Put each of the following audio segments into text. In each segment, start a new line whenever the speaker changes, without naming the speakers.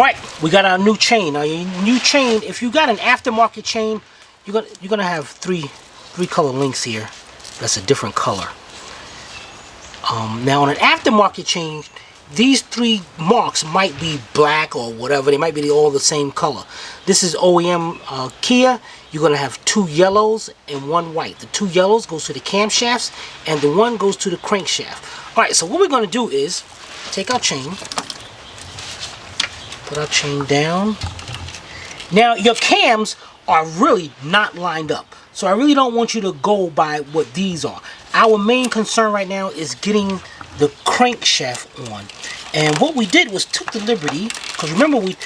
Alright, we got our new chain. Now your new chain, if you got an aftermarket chain, you're gonna have three color links here. That's a different color. Now on an aftermarket chain, these 3 marks might be black or whatever. They might be all the same color. This is OEM Kia. You're gonna have 2 yellows and 1 white. The 2 yellows goes to the camshafts, and the 1 goes to the crankshaft. All right. So what we're gonna do is take our chain, put our chain down. Now your cams are really not lined up, so I really don't want you to go by what these are. Our main concern right now is getting the crankshaft on. And what we did was took the liberty, because remember we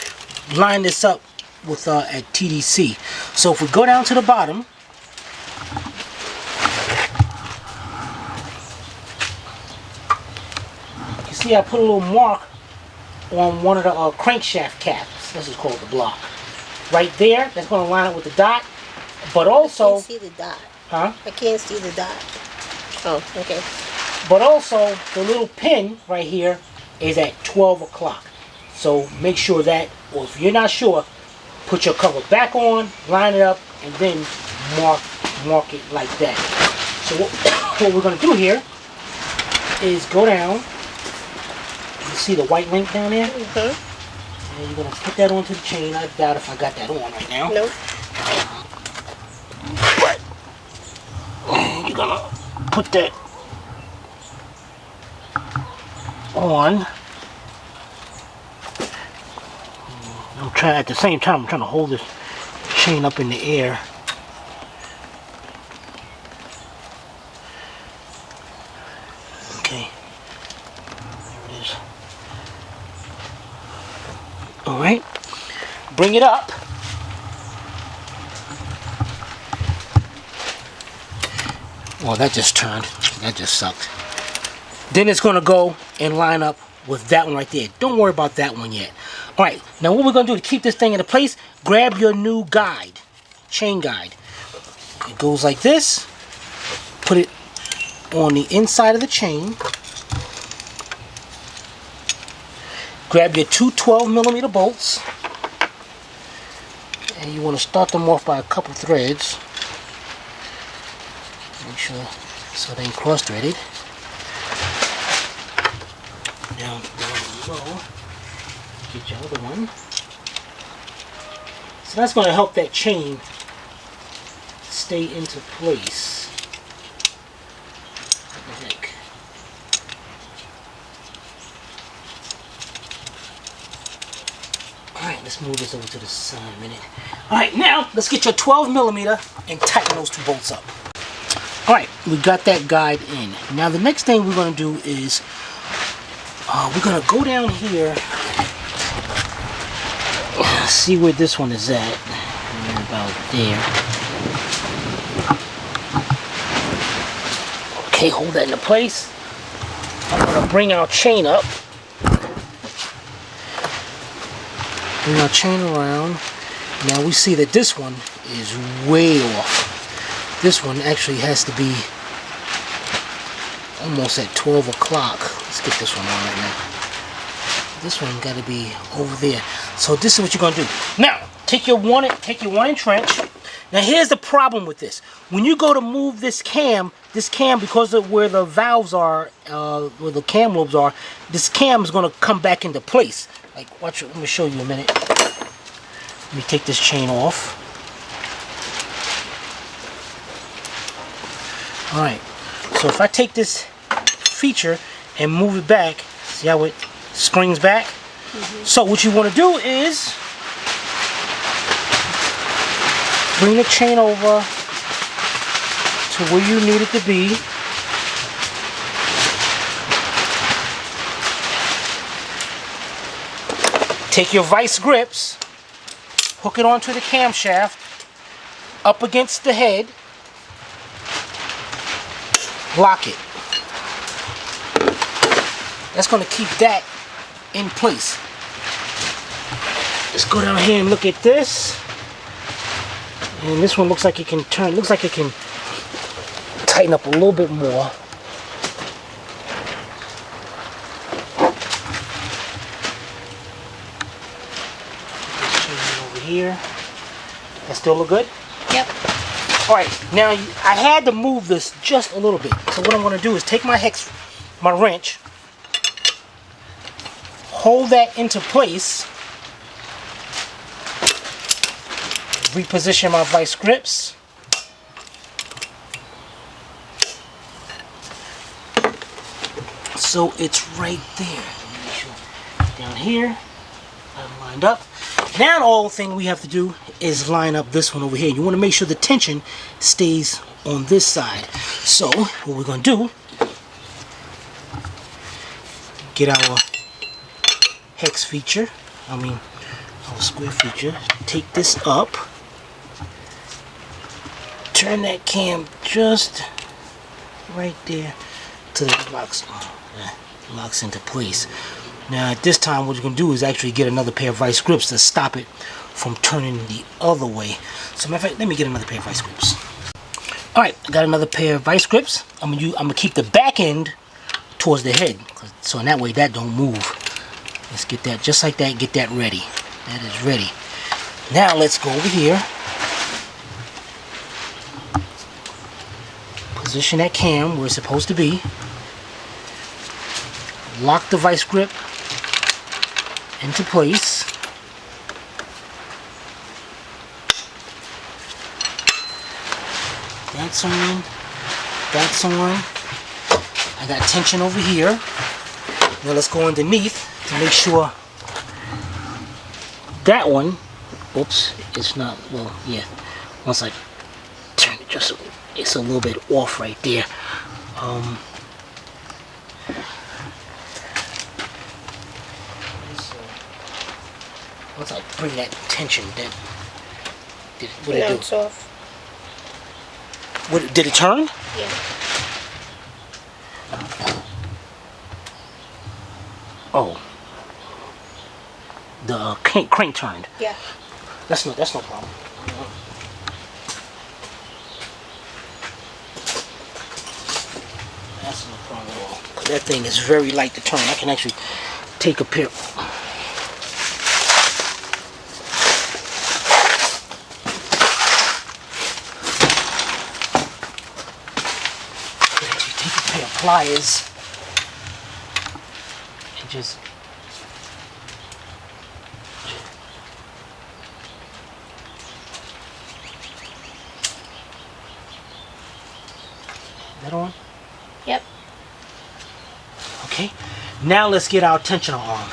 lined this up with at TDC. So if we go down to the bottom, you see I put a little mark on one of the crankshaft caps. This is called the block. Right there, that's going to line up with the dot. But also,
I can't see the dot.
Huh?
I can't see the dot. Oh, okay.
But also, the little pin right here is at 12 o'clock. So make sure that, or if you're not sure, put your cover back on, line it up, and then mark it like that. So what we're going to do here is go down. You see the white link down there? Mm-hmm. And you're going to put that onto the chain. I doubt if I got that on right now.
Nope.
But you're going to put that on. I'm trying at the same time. I'm trying to hold this chain up in the air. Okay, there it is. All right, bring it up. Well, that just turned. That just sucked. Then it's going to go and line up with that one right there. Don't worry about that one yet. All right, now what we're going to do to keep this thing into place, grab your new guide, chain guide. It goes like this. Put it on the inside of the chain. Grab your 2 12mm bolts. And you want to start them off by a couple threads. Make sure so they ain't cross-threaded. Down below. Get your other one. So that's going to help that chain stay into place. What the heck? Alright, let's move this over to the side a minute. Alright, now let's get your 12mm and tighten those 2 bolts up. Alright, we got that guide in. Now the next thing we're going to do is we're going to go down here, see where this one is at, about there. Okay, hold that into place. I'm going to bring our chain up. Bring our chain around. Now we see that this one is way off. This one actually has to be almost at 12 o'clock. Let's get this one on right now. This one got to be over there. So this is what you're going to do. Now, take your 1-inch wrench. Now here's the problem with this. When you go to move this cam, because of where the valves are, where the cam lobes are, this cam is going to come back into place. Like, watch it. Let me show you a minute. Let me take this chain off. Alright, so if I take this feature and move it back, see how it springs back? Mm-hmm. So what you want to do is bring the chain over to where you need it to be. Take your vice grips, hook it onto the camshaft, up against the head, lock it. That's going to keep that in place. Let's go down here and look at this. And this one looks like it can turn, looks like it can tighten up a little bit more. over here. That still look good?
Yep.
Alright, now I had to move this just a little bit. So what I'm going to do is take my wrench, hold that into place, reposition my vice grips. So it's right there. Make sure down here, I'm lined up. Now the whole thing we have to do is line up this one over here. You want to make sure the tension stays on this side. So what we're going to do, get our hex feature, our square feature, take this up, turn that cam just right there till it locks into place. Now at this time what you're going to do is actually get another pair of vice grips to stop it from turning the other way. So matter of fact, let me get another pair of vice grips. Alright, I got another pair of vice grips. I'm gonna keep the back end towards the head, so in that way that don't move. Let's get that just like that, get that ready. That is ready. Now let's go over here. Position that cam where it's supposed to be. Lock the vice grip into place. That's on. That's on. I got tension over here. Now let's go underneath to make sure that one, oops, it's not, well, yeah. Once I turn it just, it's a little bit off right there. Once I bring that tension, then what did it do?
It's off.
What did it turn?
Yeah.
Oh, the crank turned.
Yeah.
That's no problem. That's no problem at all. That thing is very light to turn. I can actually take a pair. Pliers and just that on?
Yep.
Okay, now let's get our tensioner arm.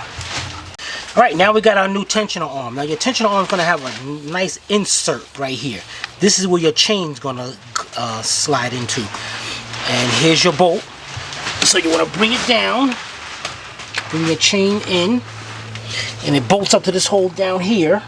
Alright, now we got our new tensioner arm. Now your tensioner arm is going to have a nice insert right here. This is where your chain's going to slide into. And here's your bolt. So you want to bring it down, bring your chain in, and it bolts up to this hole down here.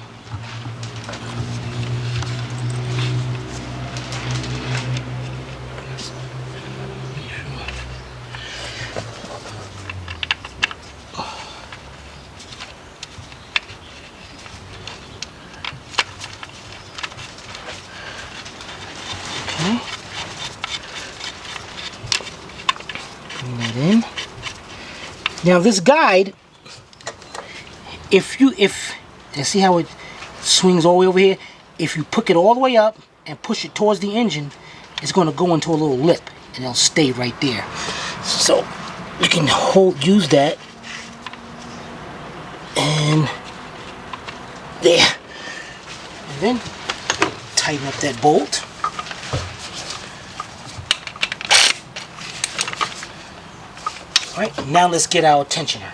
Okay. Bring that in. Now this guide, if and see how it swings all the way over here, if you pick it all the way up and push it towards the engine, it's going to go into a little lip and it'll stay right there. So you can use that, and there, and then tighten up that bolt. Alright, now let's get our tensioner.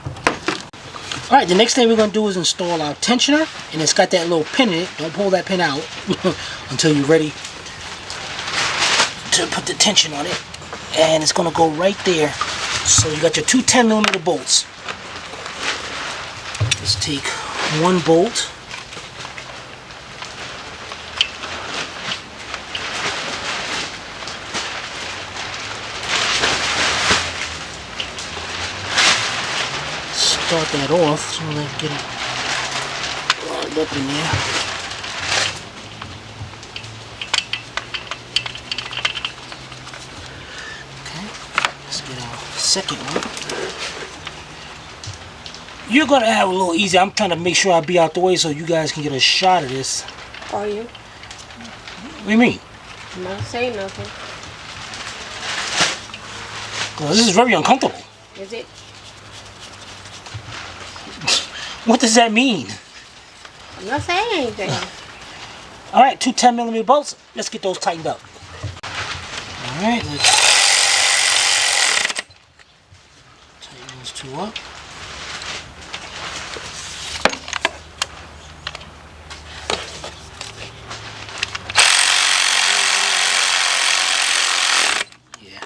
Alright, the next thing we're going to do is install our tensioner, and it's got that little pin in it. Don't pull that pin out until you're ready to put the tension on it. And it's going to go right there. So you got your two 10mm bolts. Let's take one bolt. Start that off so let's get it lined up in there. Okay, let's get our second one. you're gonna have a little easy. I'm trying to make sure I be out the way so you guys can get a shot of this.
Are you?
What do you mean?
I'm not saying nothing.
Well, this is very uncomfortable.
Is it?
What does that mean?
I'm not saying anything.
All right, 2 10mm bolts. Let's get those tightened up. All right, let's tighten those 2 up. Yeah.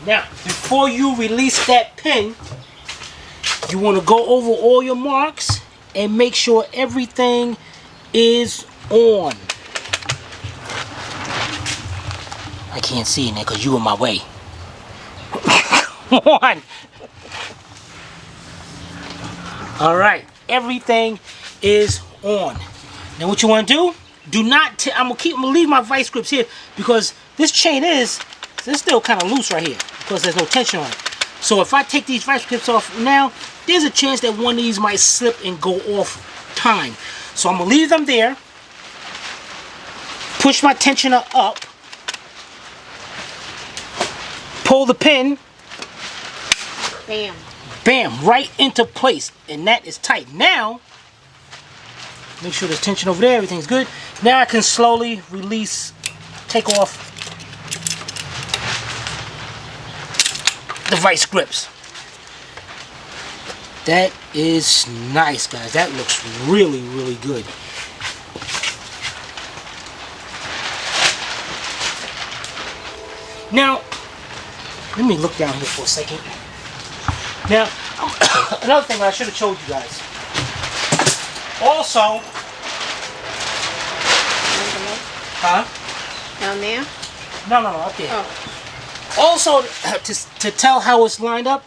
Now, before you release that pin, you want to go over all your marks and make sure everything is on. I can't see in there because you in my way. Come on. All right, everything is on. Now what you want to do not, I'm gonna leave my vice grips here because this chain is still kind of loose right here because there's no tension on it. So if I take these vice grips off now, there's a chance that one of these might slip and go off time. So I'm gonna leave them there, push my tensioner up, pull the pin,
Bam.
bam, right into place, and that is tight. Now, make sure there's tension over there, everything's good. Now I can slowly release, take off the vice grips. That is nice, guys. That looks really, really good. Now, let me look down here for a second. Now, another thing I should have told you guys. Also, huh?
Down there?
No, up there.
Oh.
Also, to tell how it's lined up,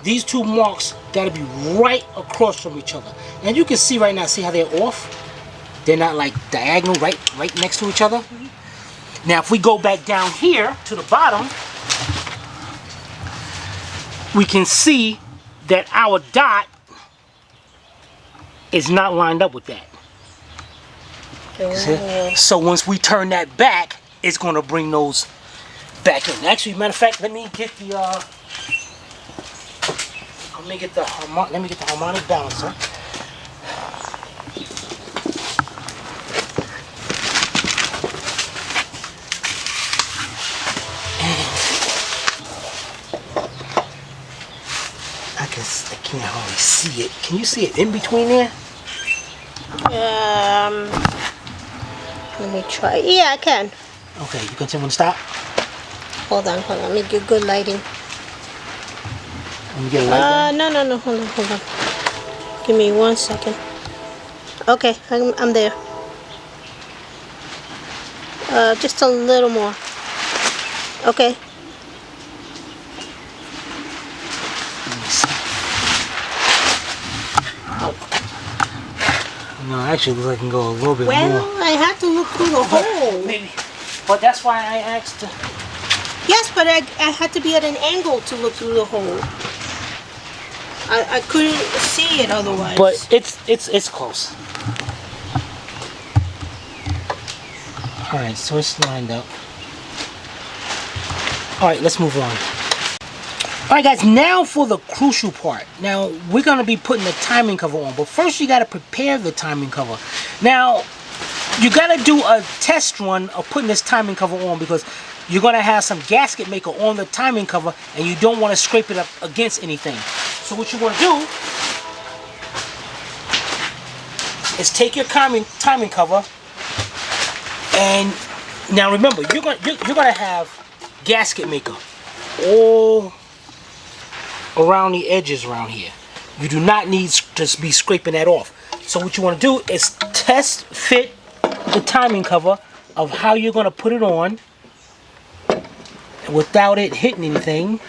these 2 marks got to be right across from each other. And you can see right now, see how they're off? They're not like diagonal, right next to each other. Mm-hmm. Now, if we go back down here to the bottom, we can see that our dot is not lined up with that.
Oh.
So once we turn that back, it's going to bring those back in. Actually, matter of fact, let me get the harmonic balancer. I can't hardly see it. Can you see it in between there?
Let me try. Yeah, I can.
Okay, you can tell when to stop.
Hold on. Let me get good lighting.
Let me get a light down.
No. Hold on. Give me 1 second. Okay, I'm there. Just a little more. Okay.
Let me see. No, actually, it looks like I can go a little bit more.
Well, I had to look through the hole.
Maybe. But that's why I asked.
Yes, but I had to be at an angle to look through the hole. I couldn't see it otherwise.
But it's close. All right, so it's lined up. All right, let's move on. All right, guys, now for the crucial part. Now, we're going to be putting the timing cover on, but first you got to prepare the timing cover. Now, you got to do a test run of putting this timing cover on because you're going to have some gasket maker on the timing cover and you don't want to scrape it up against anything. So what you want to do is take your timing cover, and now remember, you're going to have gasket maker all around the edges around here. You do not need to be scraping that off. So what you want to do is test fit the timing cover of how you're going to put it on without it hitting anything.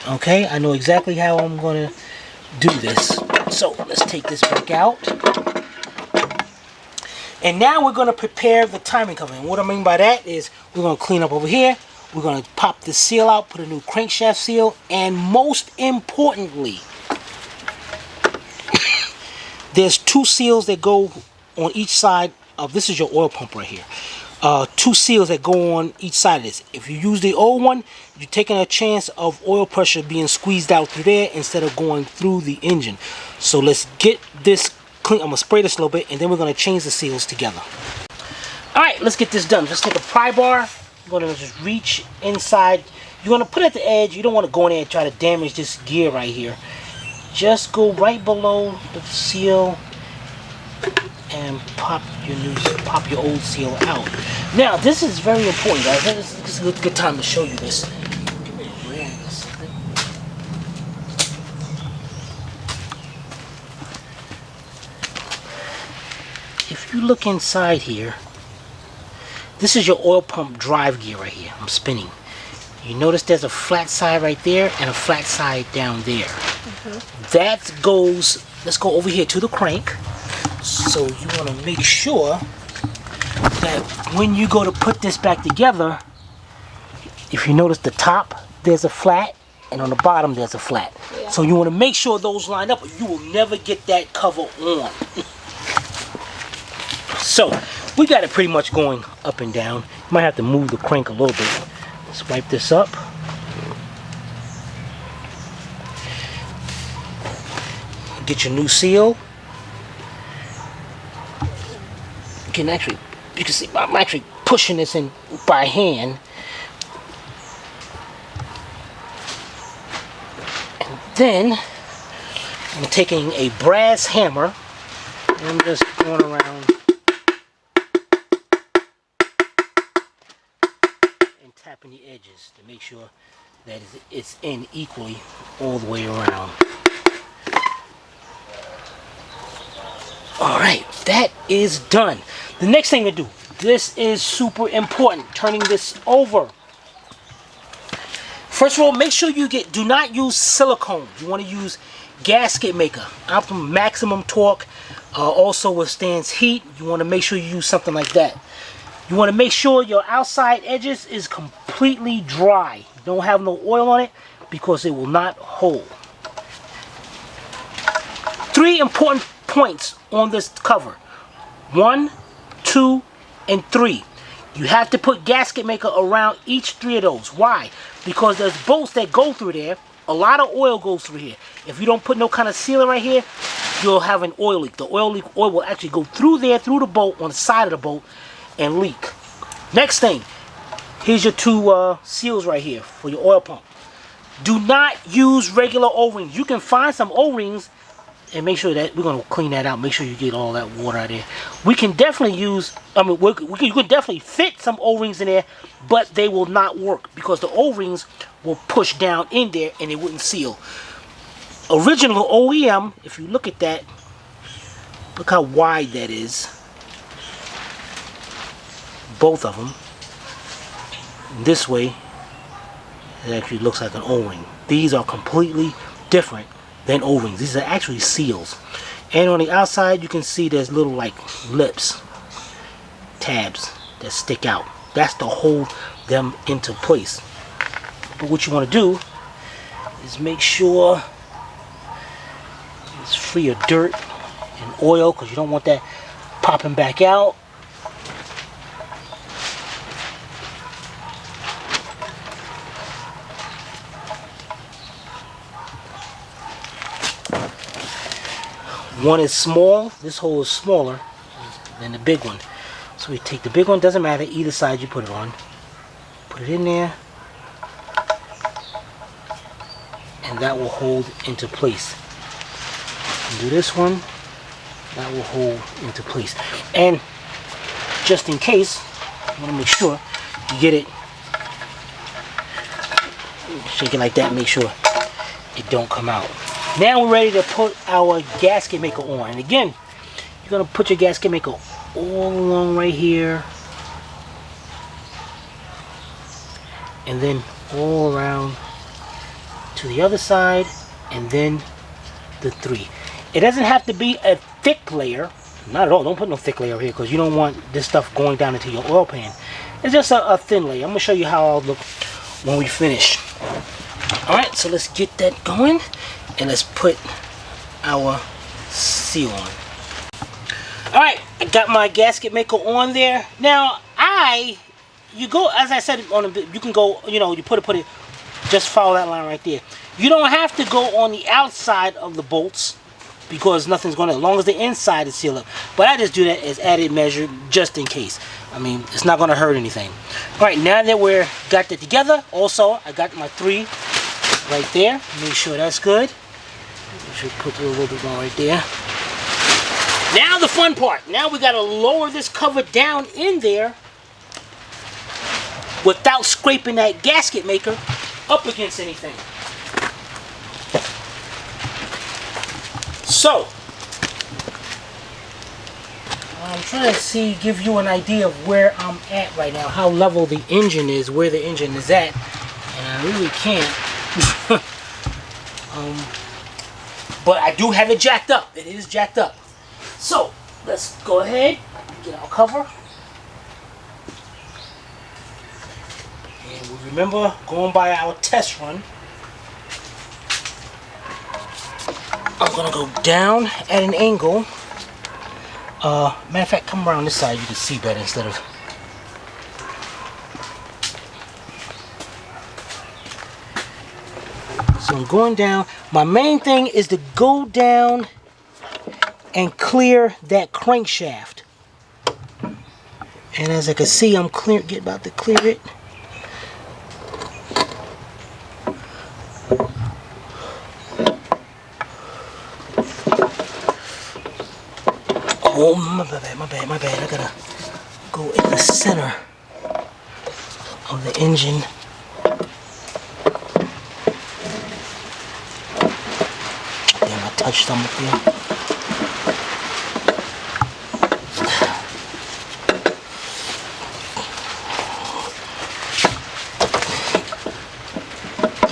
Okay, I know exactly how I'm going to do this. So let's take this back out. And now we're going to prepare the timing cover. And what I mean by that is we're going to clean up over here. We're going to pop the seal out, put a new crankshaft seal, and most importantly, there's 2 seals that go on each side of, this is your oil pump right here. 2 seals that go on each side of this. If you use the old one, you're taking a chance of oil pressure being squeezed out through there instead of going through the engine. So let's get this clean. I'm going to spray this a little bit, and then we're going to change the seals together. Alright, let's get this done. Just take a pry bar. You're going to just reach inside. You're going to put it at the edge. You don't want to go in there and try to damage this gear right here. Just go right below the seal and pop your old seal out. Now this is very important, guys. This is a good time to show you this. If you look inside here, this is your oil pump drive gear right here. I'm spinning. You notice there's a flat side right there and a flat side down there. That goes, let's go over here to the crank. So you want to make sure that when you go to put this back together, if you notice the top, there's a flat, and on the bottom there's a flat. Yeah. So you want to make sure those line up, or you will never get that cover on. So we got it pretty much going up and down. You might have to move the crank a little bit. Let's wipe this up. Get your new seal. You can see I'm actually pushing this in by hand. And then I'm taking a brass hammer and I'm just going around and tapping the edges to make sure that it's in equally all the way around. Alright, that is done. The next thing to do, this is super important, turning this over. First of all, make sure you do not use silicone. You want to use gasket maker. Optima maximum torque, also withstands heat. You want to make sure you use something like that. You want to make sure your outside edges is completely dry. Don't have no oil on it because it will not hold. 3 important points on this cover. 1, 2, and 3. You have to put gasket maker around each 3 of those. Why? Because there's bolts that go through there. A lot of oil goes through here. If you don't put no kind of sealer right here, you'll have an oil leak. The oil will actually go through there, through the bolt, on the side of the bolt, and leak. Next thing, here's your 2 seals right here for your oil pump. Do not use regular O-rings. You can find some O-rings, and make sure that we're going to clean that out. Make sure you get all that water out of there. We can definitely use, you can definitely fit some O-rings in there, but they will not work because the O-rings will push down in there and it wouldn't seal. Original OEM, if you look at that, look how wide that is. Both of them. This way, it actually looks like an O-ring. These are completely different than O-rings. These are actually seals. And on the outside you can see there's little like lips, tabs that stick out. That's to hold them into place. But what you want to do is make sure it's free of dirt and oil, because you don't want that popping back out. One is small, this hole is smaller than the big one. So we take the big one, doesn't matter, either side you put it on. Put it in there. And that will hold into place. And do this one, that will hold into place. And just in case, you want to make sure you get it, shake it like that, make sure it don't come out. Now we're ready to put our gasket maker on. And again, you're going to put your gasket maker all along right here. And then all around to the other side. And then the 3. It doesn't have to be a thick layer. Not at all. Don't put no thick layer here because you don't want this stuff going down into your oil pan. It's just a thin layer. I'm going to show you how I'll look when we finish. Alright, so let's get that going and let's put our seal on. Alright, I got my gasket maker on there. Now, you go, as I said, you can go, you put it, just follow that line right there. You don't have to go on the outside of the bolts because nothing's going to, as long as the inside is sealed up. But I just do that as added measure just in case. I mean, it's not going to hurt anything. Alright, now that we're got that together, also, I got my 3 right there. Make sure that's good. We should put a little bit more right there. Now the fun part. Now we got to lower this cover down in there without scraping that gasket maker up against anything. So, I'm trying to give you an idea of where I'm at right now, how level the engine is, where the engine is at, and I really can't. But I do have it jacked up. It is jacked up. So, let's go ahead and get our cover. And we remember going by our test run. I'm going to go down at an angle. Matter of fact, come around this side, you can see better instead of... So I'm going down. My main thing is to go down and clear that crankshaft. And as I can see, I'm about to clear it. Oh, my bad. I gotta go in the center of the engine. Damn, I touched some up there.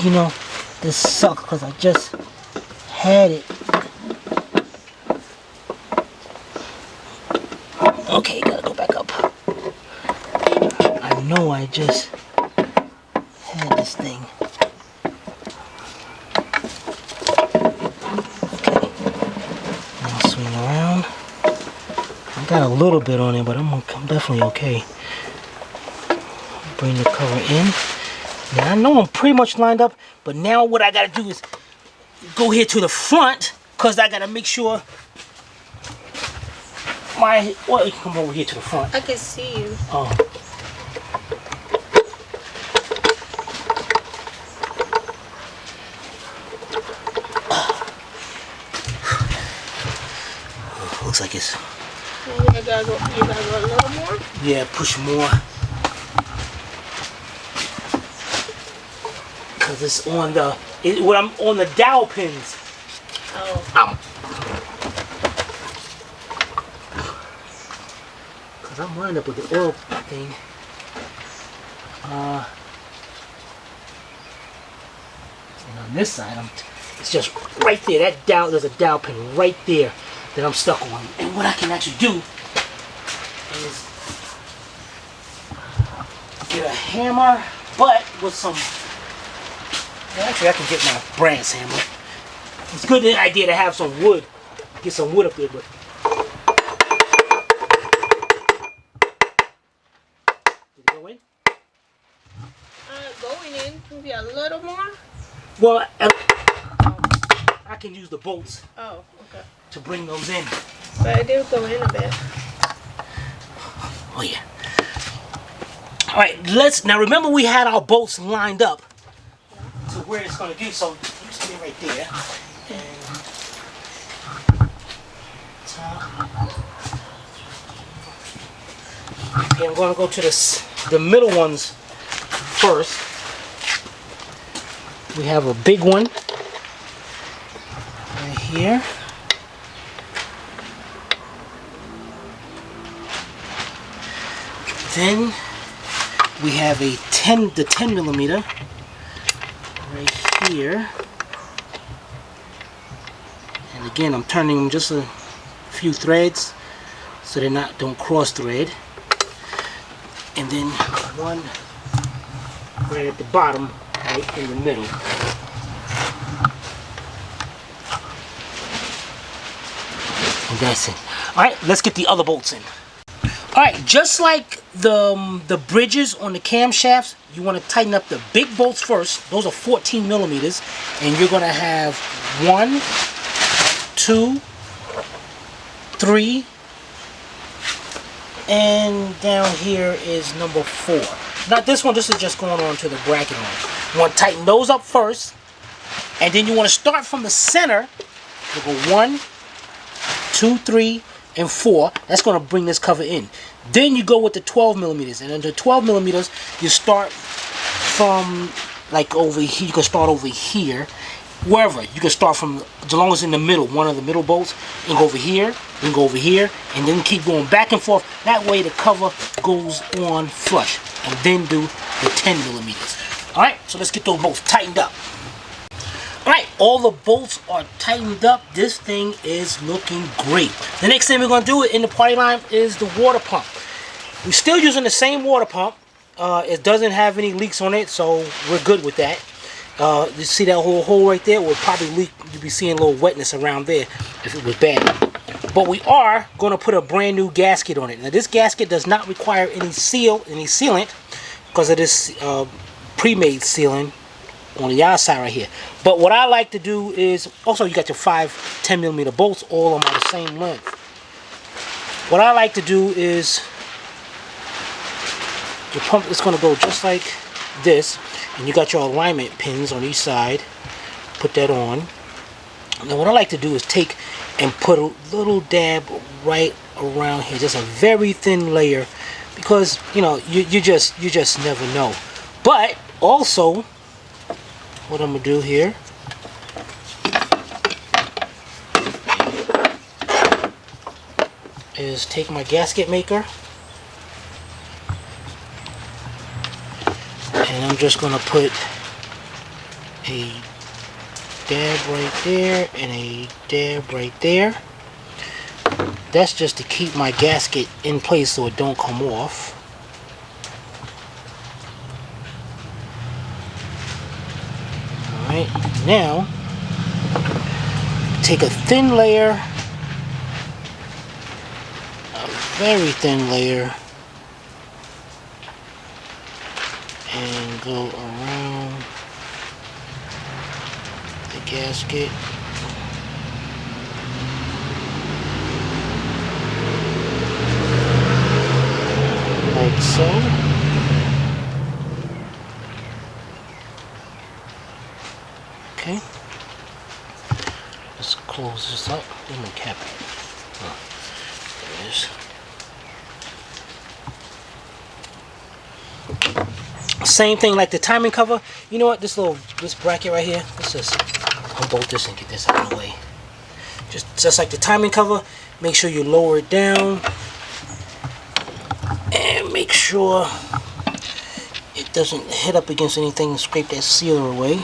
You know, this sucks because I just had it. Okay, gotta go back up. I know I just had this thing. Okay, now swing around. I got a little bit on it, but I'm definitely okay. Bring the cover in. Now I know I'm pretty much lined up, but now what I gotta do is go here to the front, cause I gotta make sure my oil can come over here to the front.
I can see you.
Oh. Looks like it's.
You gotta go a little more.
Yeah, push more. Cause it's on the I'm on the dowel pins.
Oh.
Cause I'm lined up with the oil thing. And on this side, it's just right there. That dowel, there's a dowel pin right there that I'm stuck on. And what I can actually do is get a hammer, but with some. Well, actually, I can get my brass hammer. It's a good idea to have some wood. Get some wood up there, but. Did it go in?
Going in, maybe a little more.
Well, I can use the bolts.
Oh, okay.
To bring those in.
But it did go in a bit.
Oh yeah. All right, now remember we had our bolts lined up to where it's going to be. So you stay right there. And okay, I'm going to go to the middle ones first. We have a big one right here. Then we have the 10 millimeter right here. And again, I'm turning them just a few threads so they're not, don't cross thread. And then one right at the bottom, right in the middle. And that's it. Alright, let's get the other bolts in. Alright, just like the bridges on the camshafts, you want to tighten up the big bolts first. Those are 14 millimeters. And you're going to have 1, 2, 3, and down here is number 4. Now this one, this is just going on to the bracket on. You want to tighten those up first. And then you want to start from the center. You go 1, 2, 3, and 4. That's going to bring this cover in. Then you go with the 12 millimeters, and under 12 millimeters you start from like over here. You can start over here, wherever. You can start from, as long as it's in the middle, one of the middle bolts. You can go over here, then go over here, and then keep going back and forth. That way the cover goes on flush, and then do the 10 millimeters. All right, so let's get those bolts tightened up. Alright, all the bolts are tightened up. This thing is looking great. The next thing we're going to do in the party line is the water pump. We're still using the same water pump. It doesn't have any leaks on it, so we're good with that. You see that whole hole right there? Will probably leak. You'll be seeing a little wetness around there if it was bad. But we are going to put a brand new gasket on it. Now this gasket does not require any sealant because of this pre-made sealing on the outside right here. But what I like to do is, also you got your 5 10 millimeter bolts, all of them are the same length. What I like to do is, your pump is going to go just like this, and you got your alignment pins on each side. Put that on. Now what I like to do is take and put a little dab right around here, just a very thin layer, because you know you just never know. But also, what I'm gonna do here is take my gasket maker, and I'm just gonna put a dab right there and a dab right there. That's just to keep my gasket in place so it don't come off. Alright, now take a thin layer, a very thin layer, and go around the gasket. Like so. Okay, let's close this up. Where's my cap? Oh, there it is. Same thing like the timing cover. You know what? This bracket right here. Let's just unbolt this and get this out of the way. Just like the timing cover. Make sure you lower it down, and make sure it doesn't hit up against anything and scrape that sealer away.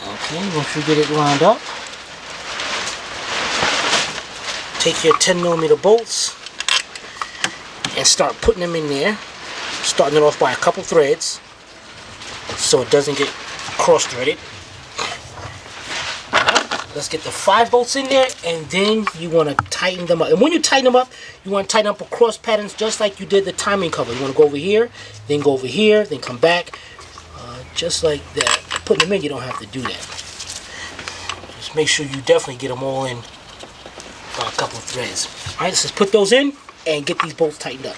Okay, once you get it lined up, take your 10 millimeter bolts and start putting them in there, starting it off by a couple threads so it doesn't get cross threaded. Let's get the 5 bolts in there, and then you want to tighten them up. And when you tighten them up, you want to tighten up across patterns just like you did the timing cover. You want to go over here, then go over here, then come back, just like that. Putting them in, you don't have to do that. Just make sure you definitely get them all in by a couple of threads. Alright, let's just put those in and get these bolts tightened up.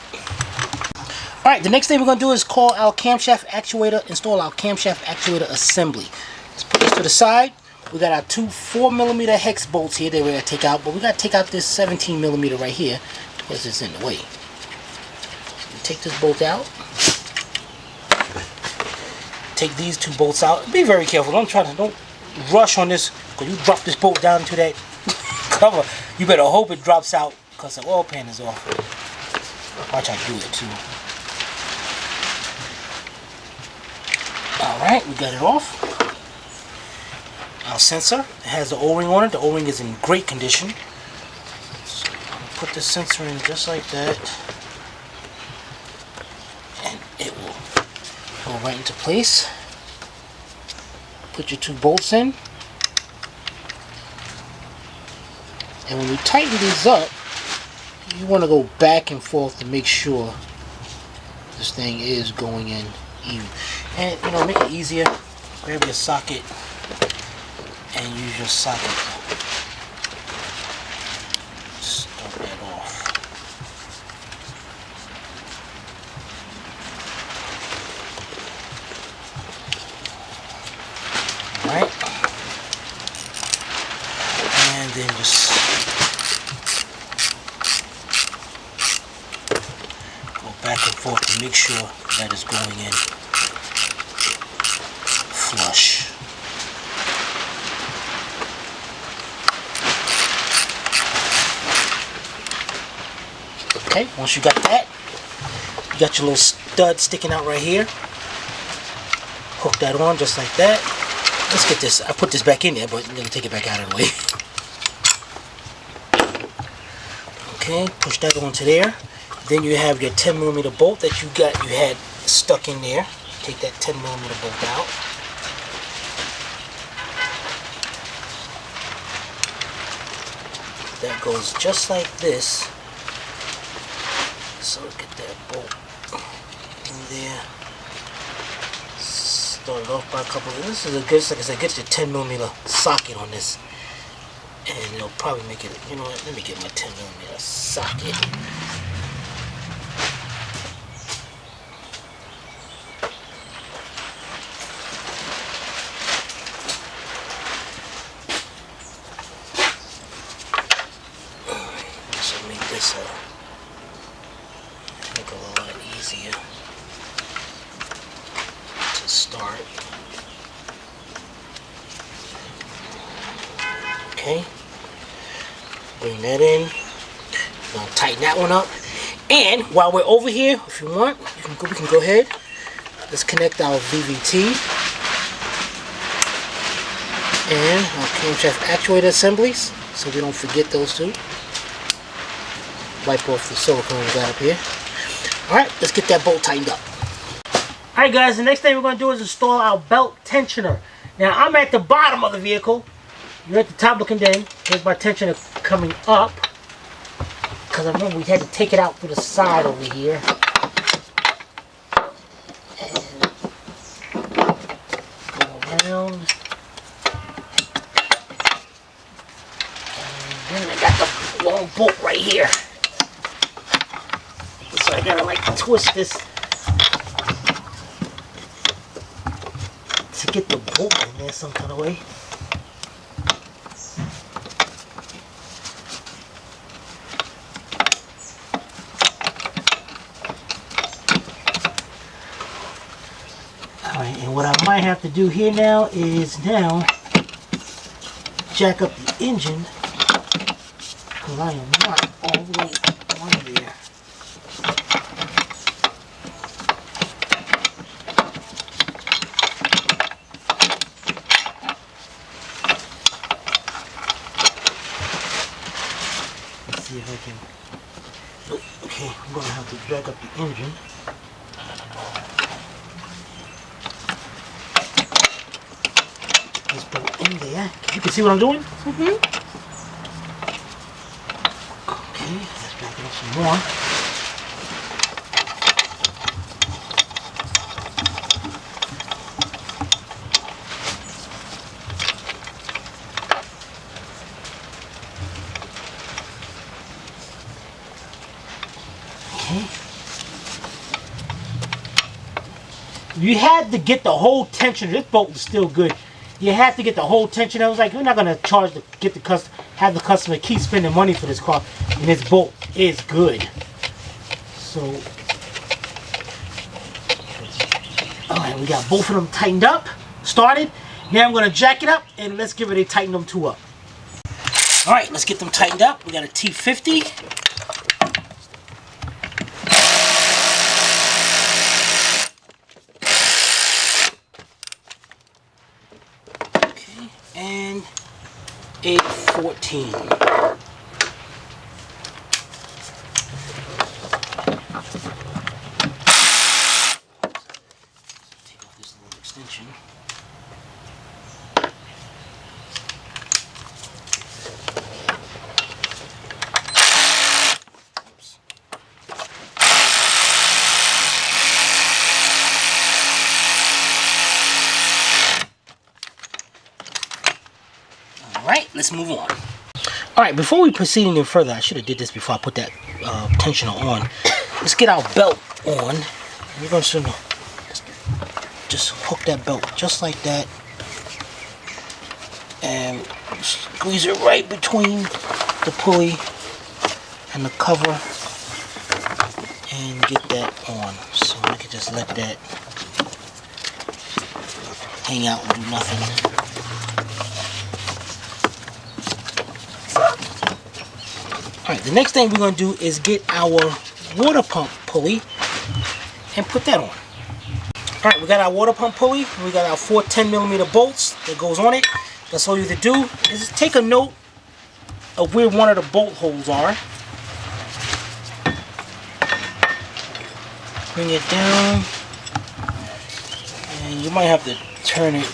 Alright, the next thing we're going to do is call our camshaft actuator, install our camshaft actuator assembly. Let's put this to the side. We got our 2 4 millimeter hex bolts here that we're going to take out, but we got to take out this 17 millimeter right here because it's in the way. So we take this bolt out. Take these 2 bolts out. Be very careful. Don't rush on this, because you drop this bolt down into that cover. You better hope it drops out because the oil pan is off. Watch how I do it too. Alright, we got it off. our sensor. It has the O-ring on it. The O-ring is in great condition. So I'm going to put the sensor in just like that. And it will go right into place. Put your 2 bolts in. And when you tighten these up, you want to go back and forth to make sure this thing is going in even. And you know, make it easier. Grab your socket and use your socket to start that off. Alright. And then just go back and forth to make sure that it's going in flush. Okay, once you got that, you got your little stud sticking out right here. Hook that on just like that. Let's get this. I put this back in there, but I'm going to take it back out of the way. Okay, push that onto there. Then you have your 10mm bolt that you had stuck in there. Take that 10mm bolt out. That goes just like this. So get that bolt in there. Start it off by a couple of. This is a good, like I said, get your 10mm socket on this, and it'll probably make it. You know what? Let me get my 10mm socket. This will make this make it a lot easier to start. Okay, bring that in. We're gonna tighten that one up. And while we're over here, if you want, we can go ahead. Let's connect our VVT and our camshaft actuator assemblies, so we don't forget those two. Wipe off the silicone we got up here. Alright, let's get that bolt tightened up. Alright guys, the next thing we're going to do is install our belt tensioner. Now I'm at the bottom of the vehicle. You're at the top looking in. Here's my tensioner coming up. Because I remember we had to take it out through the side over here. And go around. And then I got the long bolt right here. So I gotta like twist this to get the bolt in there some kind of way. Alright, and what I might have to do here now is jack up the engine, because I am not all the way on there. See if I can. Nope. Okay, I'm going to have to drag up the engine. Just put it in there. You can see what I'm doing?
Mm-hmm.
Okay, let's drag it up some more. You had to get the whole tension. This bolt is still good. You have to get the whole tension. I was like, we're not gonna charge have the customer keep spending money for this car, and this bolt is good. So, all right, we got both of them tightened up, started. Now I'm gonna jack it up and let's give it a tighten them two up. All right, let's get them tightened up. We got a T50. And a 14. Take off this little extension. Alright, let's move on. Alright, before we proceed any further, I should have did this before I put that tensioner on. Let's get our belt on. We're going to just hook that belt just like that. And squeeze it right between the pulley and the cover. And get that on. So we can just let that hang out and do nothing. Alright, the next thing we're going to do is get our water pump pulley and put that on. Alright, we got our water pump pulley. We got our 4 10mm bolts that goes on it. That's all you have to do is take a note of where one of the bolt holes are. Bring it down. And you might have to turn it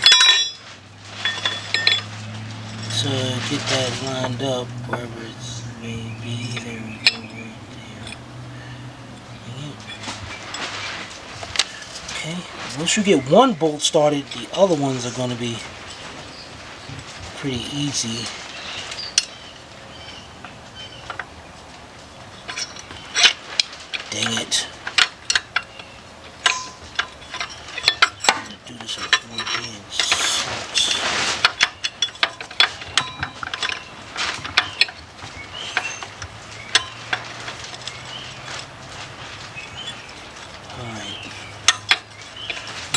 to get that lined up wherever it's maybe. There we go, right there. Okay, once you get one bolt started, the other ones are going to be pretty easy. Dang it. I'm going to do this with one hand. Sucks.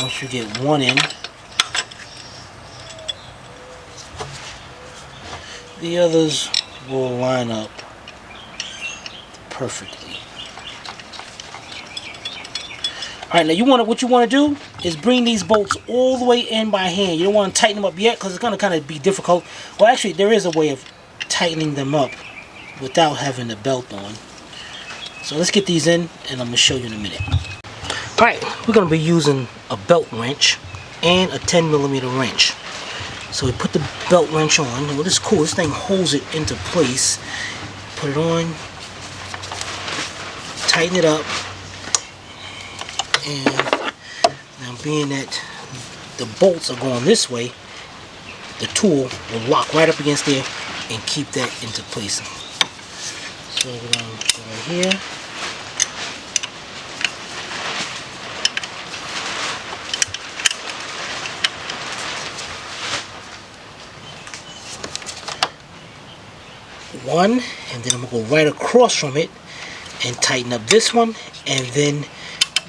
Once you get one in, the others will line up perfectly. Alright, now what you want to do is bring these bolts all the way in by hand. You don't want to tighten them up yet because it's going to kind of be difficult. Well, actually, there is a way of tightening them up without having the belt on. So let's get these in and I'm going to show you in a minute. Alright, we're going to be using a belt wrench and a 10mm wrench. So we put the belt wrench on. Well, this is cool. This thing holds it into place. Put it on. Tighten it up. And now being that the bolts are going this way, the tool will lock right up against there and keep that into place. So we're going to go right here. One, and then I'm going to go right across from it and tighten up this one and then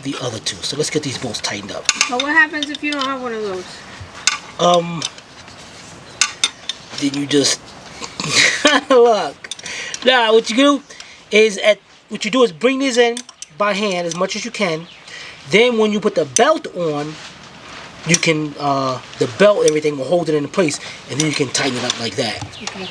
the other two. So let's get these bolts tightened up.
But what happens if you don't have one of those?
Then you just look. Now what you do is bring these in by hand as much as you can. Then when you put the belt on, you can the belt, everything will hold it into place, and then you can tighten it up like that.
Okay.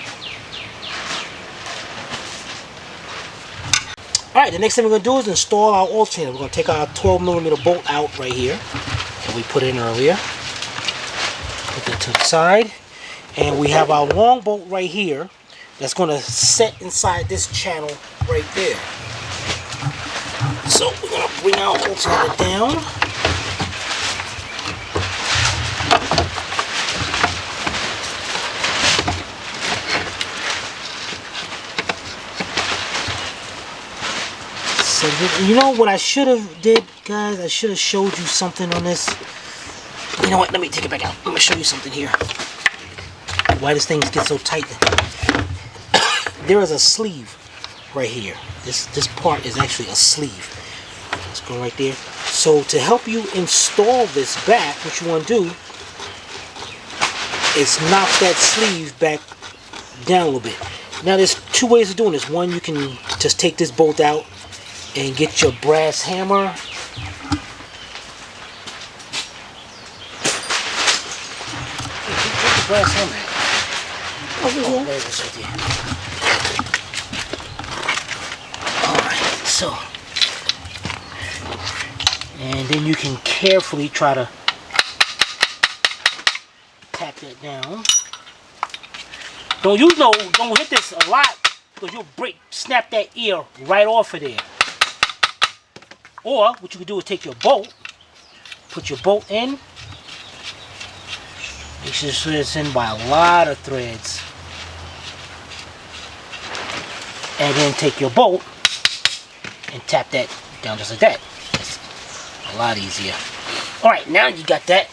Alright, the next thing we're going to do is install our alternator. We're going to take our 12mm bolt out right here that we put in earlier. Put that to the side. And we have our long bolt right here that's going to set inside this channel right there. So we're going to bring our alternator down. You know what I should have did, guys? I should have showed you something on this. You know what? Let me take it back out. I'm going to show you something here. Why this thing gets so tight. There is a sleeve right here. This part is actually a sleeve. Let's go right there. So to help you install this back, what you want to do is knock that sleeve back down a little bit. Now there's two ways of doing this. One, you can just take this bolt out and get your brass hammer. Brass hammer.
Over
Oh,
here.
there it is right there. Alright, so. And then you can carefully try to tap that down. Don't hit this a lot because you'll snap that ear right off of there. Or what you can do is take your bolt, put your bolt in. Make sure it's in by a lot of threads. And then take your bolt and tap that down just like that. It's a lot easier. Alright, now you got that.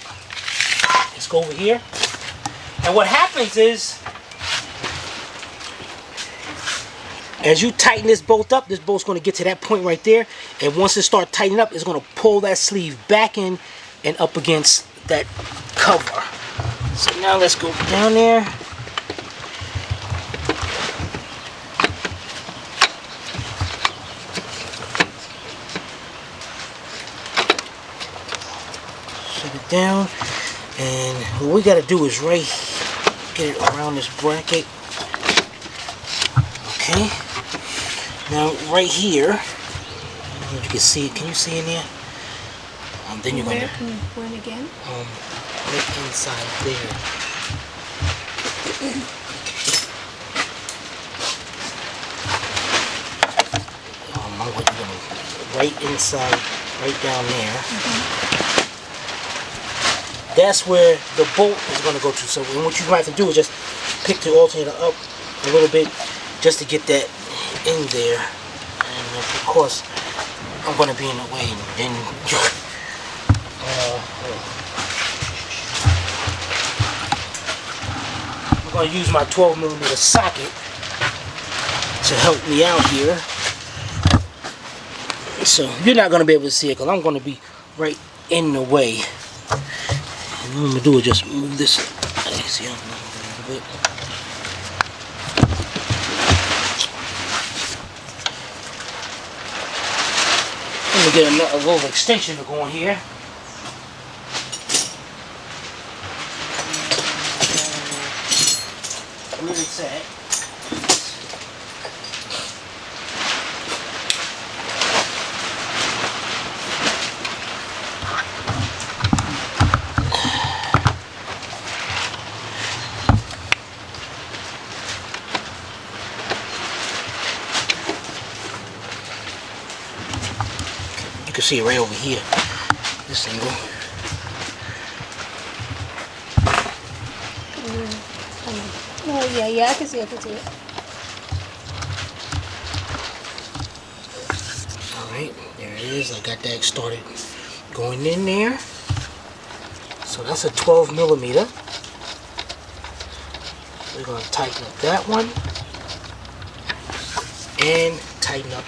Let's go over here. And what happens is, as you tighten this bolt up, this bolt's going to get to that point right there. And once it starts tightening up, it's going to pull that sleeve back in and up against that cover. So now let's go down there. Shut it down. And what we got to do is get it around this bracket. Okay. Now right here, you can see it. Can you see in there? Then you're gonna.
When again?
Right inside there. What you're gonna right inside, right down there. That's where the bolt is gonna go to. So what you might have to do is just pick the alternator up a little bit, just to get that in there. And of course, I'm gonna be in the way. And I'm going to use my 12mm socket to help me out here. So you're not going to be able to see it because I'm going to be right in the way. And what I'm going to do is just move this. See, I'm moving a little bit. I'm going to get a little extension to go on here. Where it's at. You can see it right over here. This angle.
Oh yeah, I can see it.
Alright, there it is. I got that started going in there. So that's a 12mm. We're going to tighten up that one and tighten up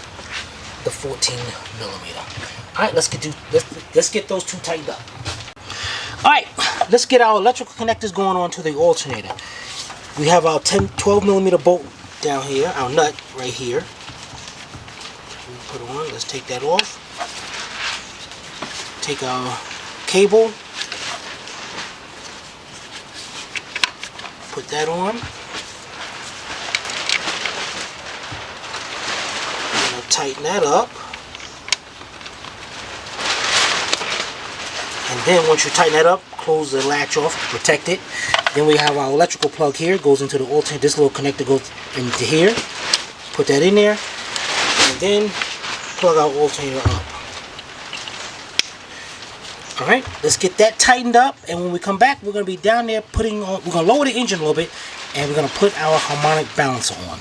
the 14mm. Alright, let's get those two tightened up. Alright, let's get our electrical connectors going on to the alternator. We have our 12mm bolt down here, our nut right here. We put on, let's take that off. Take our cable, put that on. We're going to tighten that up. And then once you tighten that up, close the latch off, protect it. Then we have our electrical plug here, goes into the alternator. This little connector goes into here. Put that in there. And then plug our alternator up. Alright, let's get that tightened up. And when we come back, we're going to be down there we're going to lower the engine a little bit. And we're going to put our harmonic balancer on.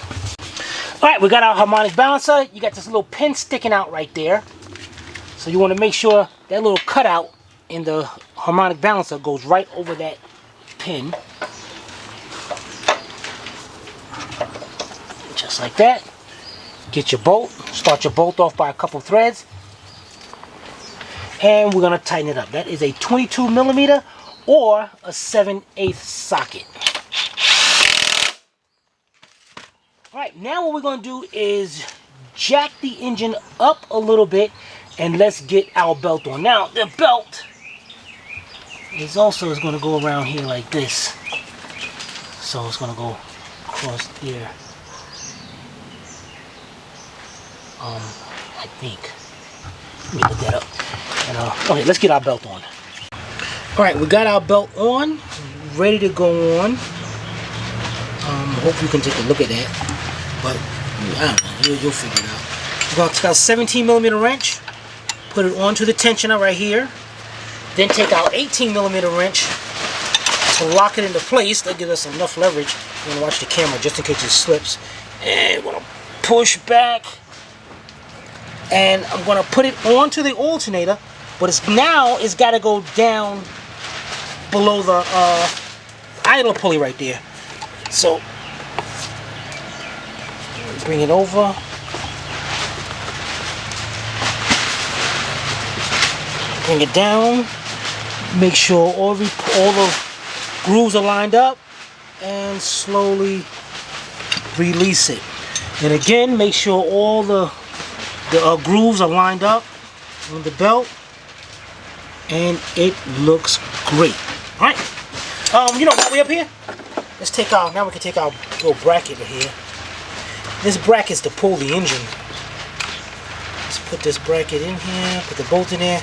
Alright, we got our harmonic balancer. You got this little pin sticking out right there. So you want to make sure that little cutout in the harmonic balancer goes right over that pin. Just like that. Get your bolt. Start your bolt off by a couple threads. And we're going to tighten it up. That is a 22mm or a 7/8 socket. Alright, now what we're going to do is jack the engine up a little bit and let's get our belt on. Now, the belt is going to go around here like this. So it's going to go across here. I think. Let me look that up. And okay, let's get our belt on. All right, we got our belt on, ready to go on. Hope you can take a look at that, but I don't know, you'll figure it out. We're going to take our 17mm wrench, put it onto the tensioner right here, then take our 18mm wrench to lock it into place. That gives us enough leverage. I'm going to watch the camera just in case it slips. And we're going to push back, and I'm going to put it onto the alternator, but it's got to go down below the idler pulley right there. So bring it over. Bring it down. Make sure all the grooves are lined up, and slowly release it. And again, make sure all the grooves are lined up on the belt, and it looks great. All right. You know, while we're up here, let's take our, now we can take our little bracket here. This bracket's to pull the engine. Let's put this bracket in here, put the bolt in there,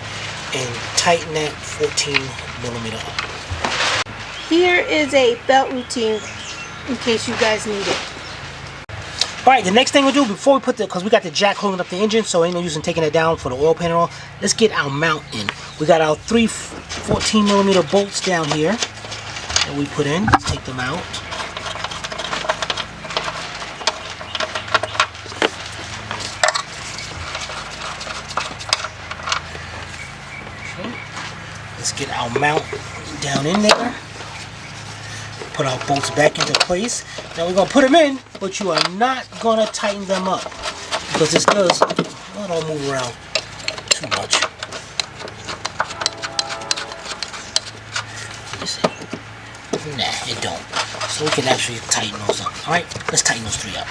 and tighten that 14mm up.
Here is a belt routine in case you guys need it.
Alright, the next thing we'll do before we put the, because we got the jack holding up the engine, so ain't no use in taking it down for the oil pan and all. Let's get our mount in. We got our 3 14mm bolts down here that we put in. Let's take them out. Okay. Let's get our mount down in there. Put our bolts back into place. Now we're going to put them in, but you are not going to tighten them up, because this does, well, don't move around too much. Let me see. Nah, it don't. So we can actually tighten those up. Alright, let's tighten those 3 up.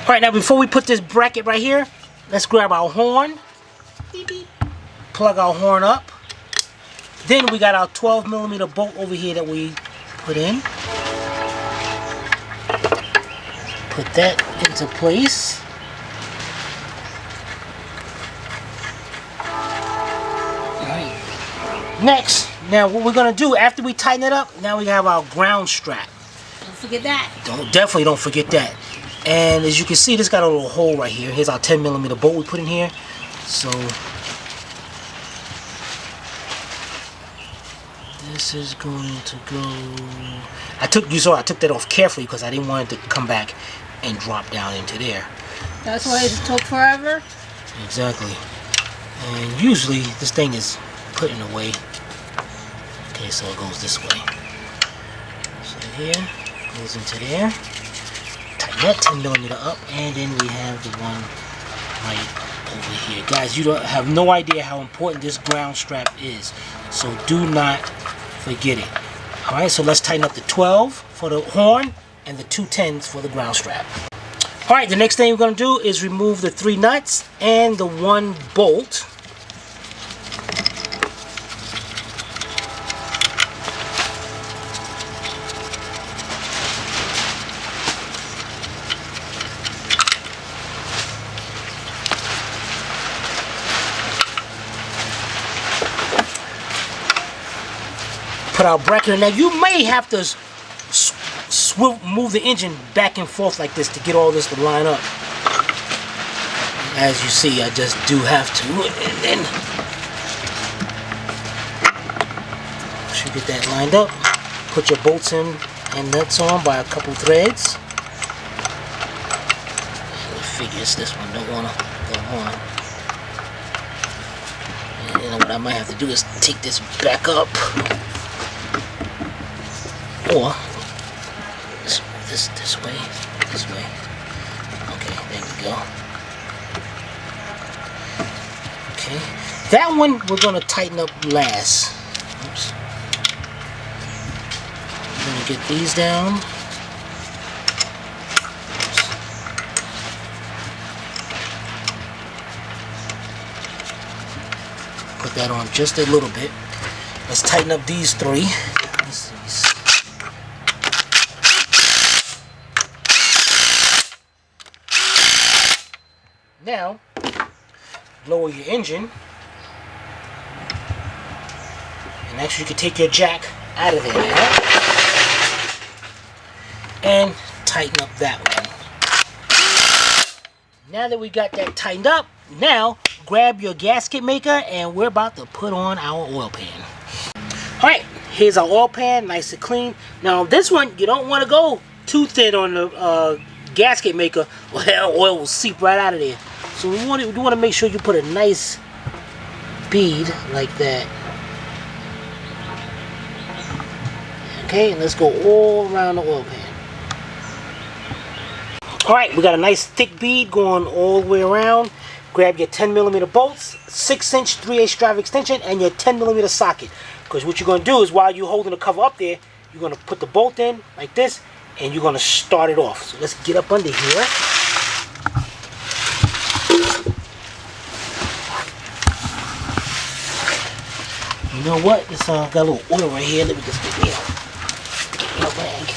Alright, now before we put this bracket right here, let's grab our horn.
Beep, beep.
Plug our horn up. Then we got our 12mm bolt over here that we put in. Put that into place. Alright. Next, now what we're going to do after we tighten it up, now we have our ground strap.
Don't forget that.
Definitely don't forget that. And as you can see, this got a little hole right here. Here's our 10mm bolt we put in here. So this is going to go. I took that off carefully because I didn't want it to come back and drop down into there.
That's why it took forever?
Exactly. And usually this thing is put in the way. Okay, so it goes this way. So here, goes into there. Tighten that 10mm up, and then we have the one right over here. Guys, you don't have no idea how important this ground strap is. So do not forget it. Alright, so let's tighten up the 12 for the horn and the 2 10s for the ground strap. Alright, the next thing we're going to do is remove the 3 nuts and the 1 bolt. Put our bracket in. Now you may have to move the engine back and forth like this to get all this to line up. As you see, I just do have to. And then once you get that lined up, put your bolts in and nuts on by a couple threads. I figure this one don't want to go on. And then what I might have to do is take this back up. Or this way. Okay, there we go. Okay, that one we're gonna tighten up last. Oops. I'm gonna get these down. Oops. Put that on just a little bit. Let's tighten up these 3. Now, lower your engine. And actually you can take your jack out of there now. And tighten up that one. Now that we got that tightened up, now grab your gasket maker and we're about to put on our oil pan. Alright, here's our oil pan, nice and clean. Now this one, you don't want to go too thin on the gasket maker, or oil will seep right out of there. So we want to make sure you put a nice bead like that. Okay, and let's go all around the oil pan. Alright, we got a nice thick bead going all the way around. Grab your 10mm bolts, 6" 3/8 drive extension, and your 10mm socket. Because what you're going to do is while you're holding the cover up there, you're going to put the bolt in like this, and you're going to start it off. So let's get up under here. You know what? This got a little oil right here. Let me just get me a rag.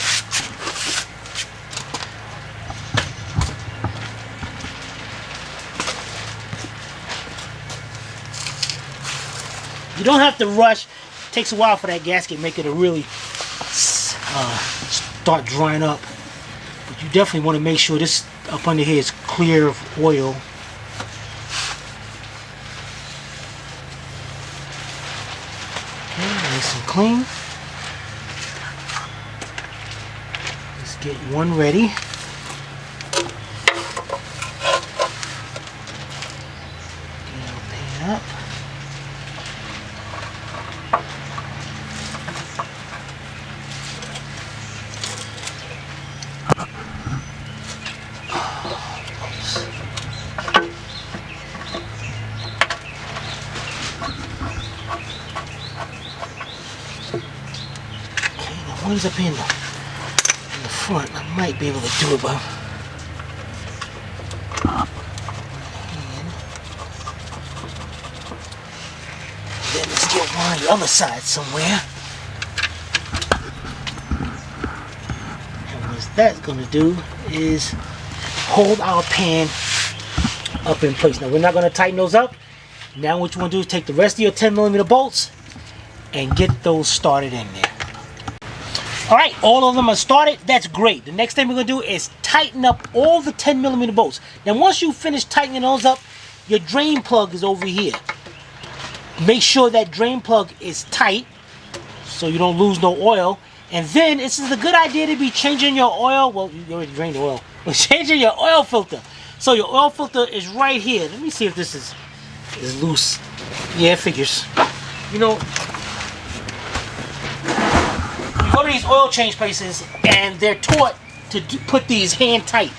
You don't have to rush. It takes a while for that gasket maker to really start drying up. But you definitely want to make sure this up under here is clear of oil. Okay, nice and clean. Let's get one ready. Get our pan up. One's up in the front. I might be able to do it by hand. Then let's get one on the other side somewhere. And what that's going to do is hold our pan up in place. Now we're not going to tighten those up. Now what you want to do is take the rest of your 10mm bolts and get those started in there. Alright, all of them are started. That's great. The next thing we're going to do is tighten up all the 10mm bolts. Now once you finish tightening those up, your drain plug is over here. Make sure that drain plug is tight so you don't lose no oil. And then this is a good idea to be changing your oil. Well, you already drained the oil. But changing your oil filter. So your oil filter is right here. Let me see if this is loose. Yeah, it figures. You know, go to these oil change places and they're taught to put these hand tight.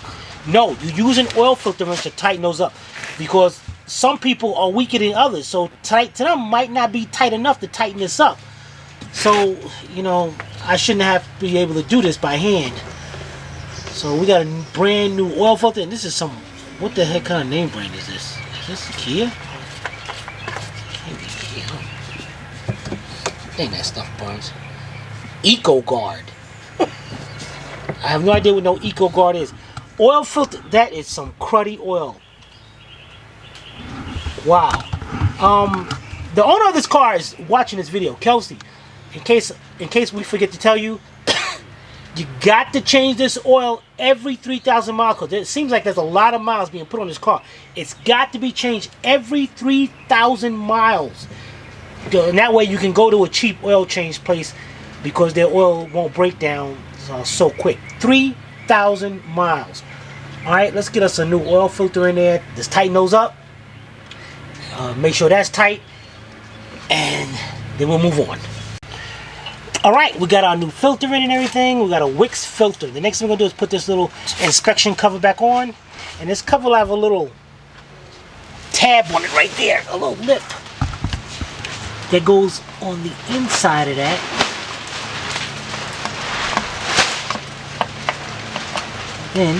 No, you use an oil filter wrench to tighten those up because some people are weaker than others, so tight to them might not be tight enough to tighten this up. So, you know, I shouldn't have to be able to do this by hand. So we got a brand new oil filter, and this is some, what the heck kind of name brand is this? Is this Kia? Can't be Kia. Dang, that stuff burns. Eco Guard. I have no idea what no Eco Guard is. Oil filter, that is some cruddy oil. Wow. The owner of this car is watching this video, Kelsey. In case we forget to tell you, you got to change this oil every 3,000 miles because it seems like there's a lot of miles being put on this car. It's got to be changed every 3,000 miles. And that way you can go to a cheap oil change place because their oil won't break down so quick. 3,000 miles. Alright, let's get us a new oil filter in there. Let's tighten those up. Make sure that's tight. And then we'll move on. Alright, we got our new filter in and everything. We got a Wix filter. The next thing we're going to do is put this little inspection cover back on. And this cover will have a little tab on it right there. A little lip that goes on the inside of that. Then,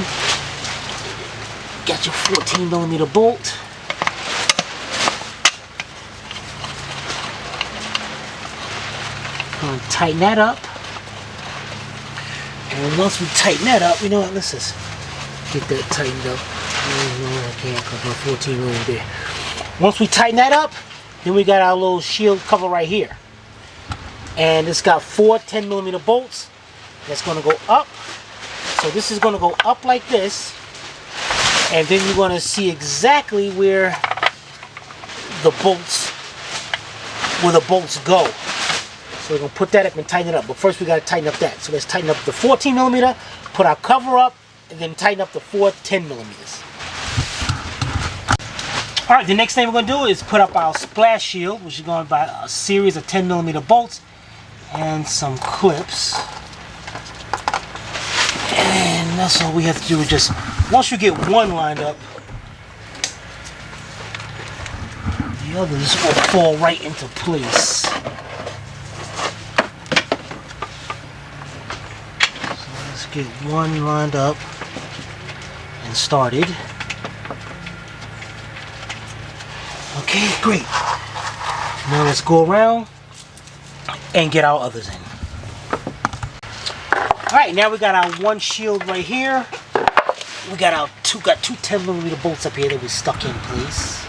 got your 14mm bolt. Gonna tighten that up. And once we tighten that up, you know what, let's just get that tightened up I can't because my 14 millimeter there. Once we tighten that up, then we got our little shield cover right here. And it's got 4 10 millimeter bolts that's going to go up. So this is going to go up like this. And then you're going to see exactly where the bolts go. So we're going to put that up and tighten it up. But first we got to tighten up that. So let's tighten up the 14 millimeter, put our cover up, and then tighten up the 4 10 millimeters. Alright, the next thing we're going to do is put up our splash shield, which is going to be a series of 10 millimeter bolts and some clips. And that's all we have to do. Is just, once you get one lined up, the others will fall right into place. So let's get one lined up and started. Okay, great. Now let's go around and get our others in. Alright, now we got our one shield right here. We got our two 10 millimeter bolts up here that we stuck in place.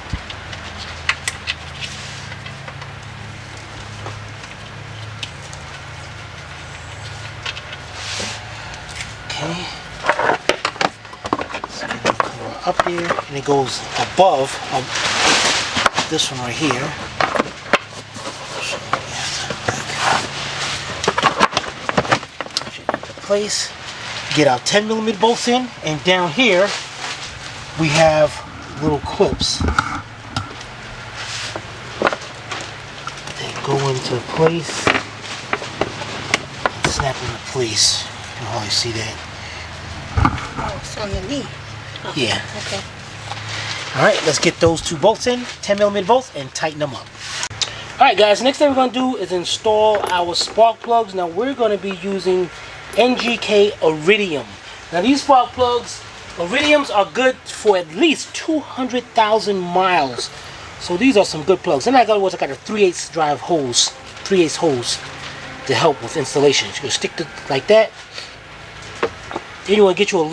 Okay. So get the cover up there, and it goes above this one right here. Place, get our 10 millimeter bolts in, and down here we have little clips that go into place and snap into place. You can hardly see that.
Oh, it's on the knee. Oh,
yeah.
Okay.
Alright, let's get those two bolts in, 10 millimeter bolts, and tighten them up. Alright guys, next thing we're going to do is install our spark plugs. Now we're going to be using NGK Iridium. Now these spark plugs, Iridiums, are good for at least 200,000 miles. So these are some good plugs. And I got a 3/8 drive hose, 3/8 hose to help with installation. You can stick it like that. Then you want to get you a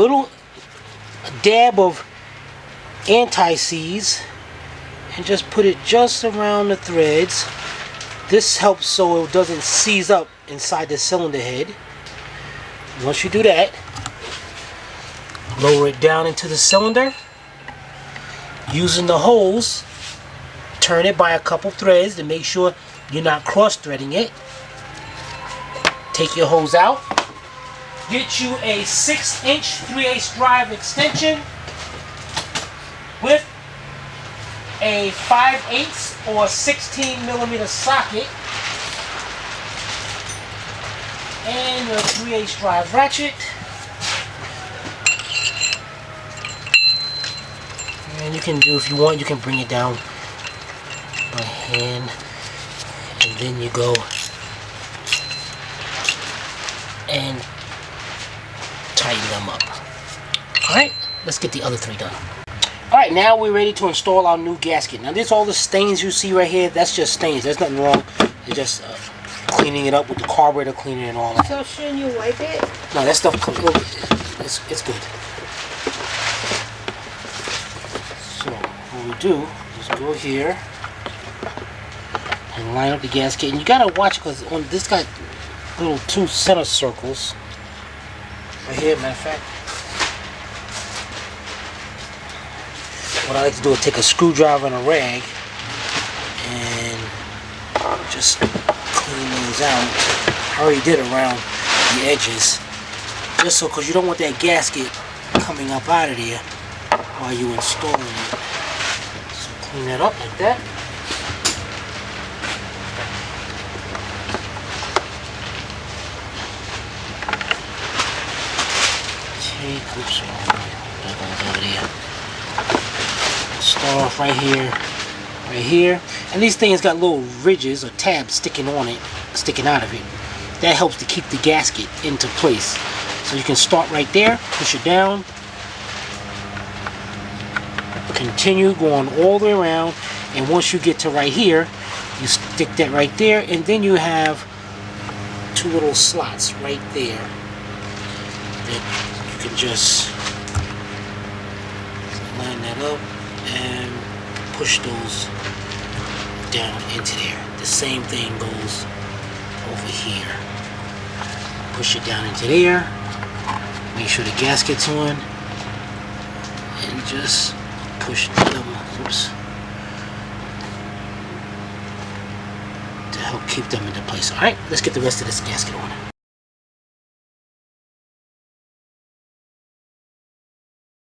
dab of anti-seize and just put it just around the threads. This helps so it doesn't seize up inside the cylinder head. Once you do that, lower it down into the cylinder. Using the hose, turn it by a couple threads to make sure you're not cross-threading it. Take your hose out. Get you a 6-inch 3/8 drive extension with a 5/8 or 16 millimeter socket and your 3/8 drive ratchet. And you can do, if you want, you can bring it down by hand, and then you go and tighten them up. Alright, let's get the other three done. Alright, now we're ready to install our new gasket. Now this, all the stains you see right here, that's just stains. There's nothing wrong. It's just cleaning it up with the carburetor cleaner and all that.
So shouldn't you wipe it?
No, that stuff, it's good. So what we do is go here and line up the gasket. And you gotta watch, because on this got little 2 center circles right here. Matter of fact, what I like to do is take a screwdriver and a rag and just clean those out. I already did around the edges, just so, because you don't want that gasket coming up out of there while you're installing it. So clean that up like that. Okay, oops, that goes over there. Start off right here, and these things got little ridges or tabs sticking out of it. That helps to keep the gasket into place. So you can start right there, push it down, continue going all the way around, and once you get to right here, you stick that right there, and then you have 2 little slots right there that you can just line that up and push those down into there. The same thing goes over here. Push it down into there. Make sure the gasket's on. And just push them, oops, to help keep them into place. Alright, let's get the rest of this gasket on.